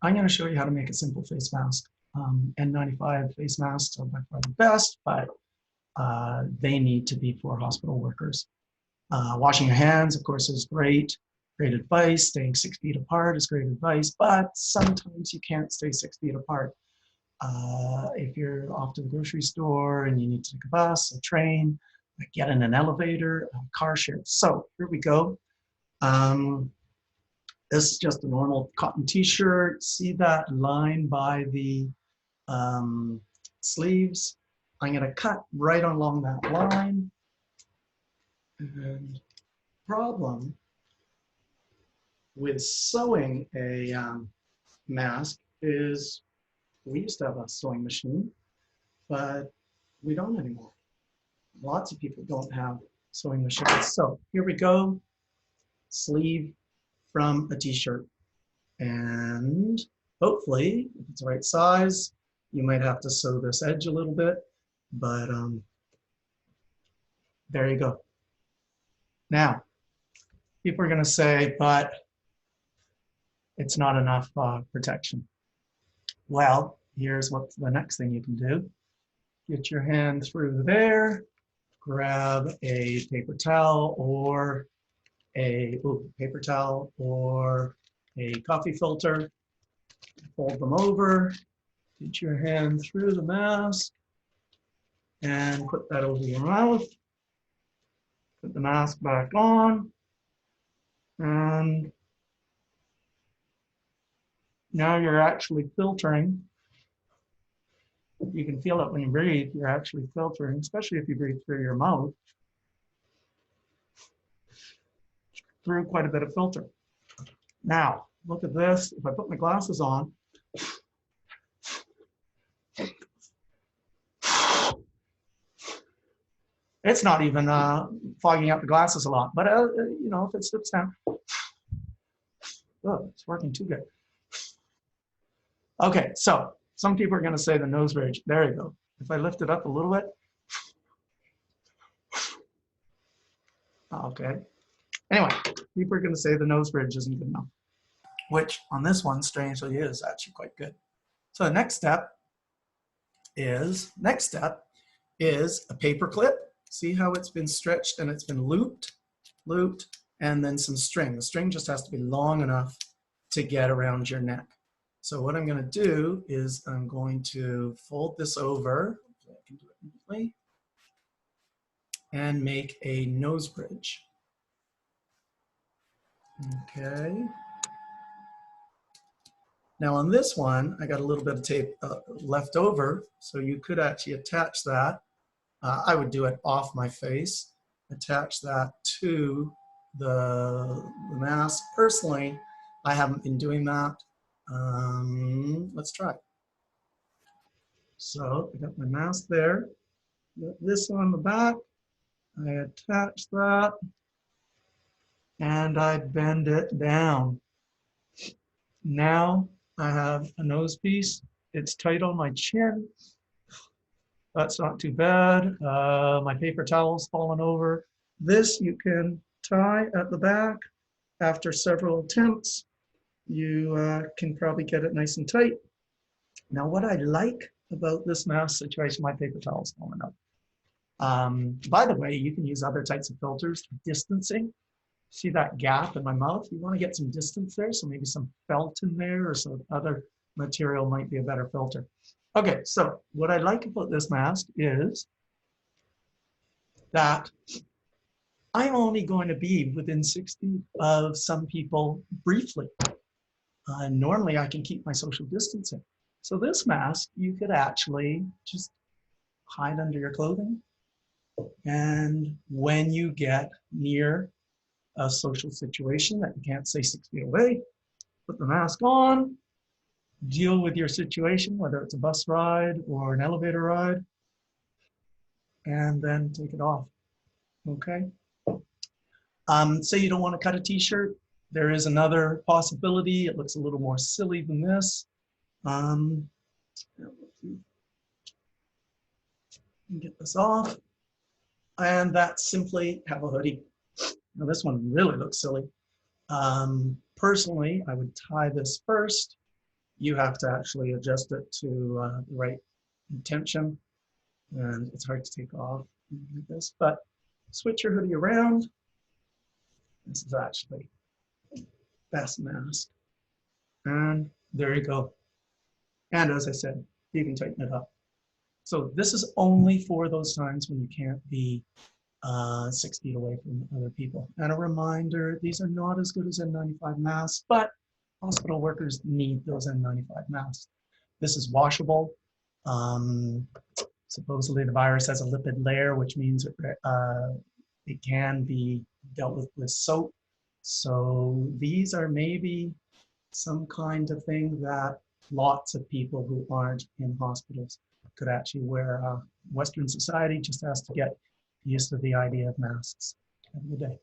I'm going to show you how to make a simple face mask. N95 face masks are by far the best, but they need to be for hospital workers. Washing your hands, of course, is great. Great advice. Staying 6 feet apart is great advice, but sometimes you can't stay 6 feet apart. If you're off to the grocery store and you need to take a bus, a train, get in an elevator, a car share. So here we go. This is just a normal cotton t-shirt. See that line by the sleeves? I'm going to cut right along that line. And problem with sewing a mask is we used to have a sewing machine, but we don't anymore. Lots of people don't have sewing machines. So here we go, sleeve from a t-shirt. And hopefully, if it's the right size, you might have to sew this edge a little bit, but there you go. Now, people are gonna say, but it's not enough protection. Well, here's what the next thing you can do. Get your hand through there, grab a paper towel or a coffee filter, fold them over, get your hand through the mask, and put that over your mouth. Put the mask back on, and now you're actually filtering. You can feel it when you breathe. You're actually filtering, especially if you breathe through your mouth, through quite a bit of filter. Now, look at this. If I put my glasses on, it's not even fogging up the glasses a lot, but you know, if it slips down, oh, it's working too good. Okay, so some people are going to say the nose bridge. There you go. If I lift it up a little bit. Okay. Anyway, people are going to say the nose bridge isn't good enough, which on this one, strangely, is actually quite good. So the next step is a paper clip. See how it's been stretched and it's been looped, and then some string. The string just has to be long enough to get around your neck. So what I'm going to do is I'm going to fold this over, I can do it neatly, and make a nose bridge. Okay. Now on this one, I got a little bit of tape left over, so you could actually attach that. I would do it off my face, attach that to the mask. Personally, I haven't been doing that. Let's try. So I got my mask there, got this on the back, I attach that, and I bend it down. Now I have a nose piece. It's tight on my chin. That's not too bad. My paper towel's fallen over. This you can tie at the back. After several attempts, you can probably get it nice and tight. Now what I like about this mask situation, my paper towel's falling out. By the way, you can use other types of filters. Distancing. See that gap in my mouth? You want to get some distance there, so maybe some felt in there or some other material might be a better filter. Okay, so what I like about this mask is that I'm only going to be within 6 feet of some people briefly. Normally I can keep my social distancing. So this mask, you could actually just hide under your clothing. And when you get near a social situation that you can't stay 6 feet away, put the mask on, deal with your situation, whether it's a bus ride or an elevator ride, and then take it off, okay? Say you don't want to cut a t-shirt. There is another possibility. It looks a little more silly than this. Get this off, and that's simply have a hoodie. Now this one really looks silly. Personally, I would tie this first, You have to actually adjust it to the right intention, and it's hard to take off like this, but switch your hoodie around. This is actually best mask. And there you go. And as I said, you can tighten it up. So this is only for those times when you can't be 6 feet away from other people. And a reminder, these are not as good as N95 masks, but hospital workers need those N95 masks. This is washable. Supposedly the virus has a lipid layer, which means it can be dealt with soap. So these are maybe some kind of thing that lots of people who aren't in hospitals could actually wear. Western society just has to get used to the idea of masks. Have a good day.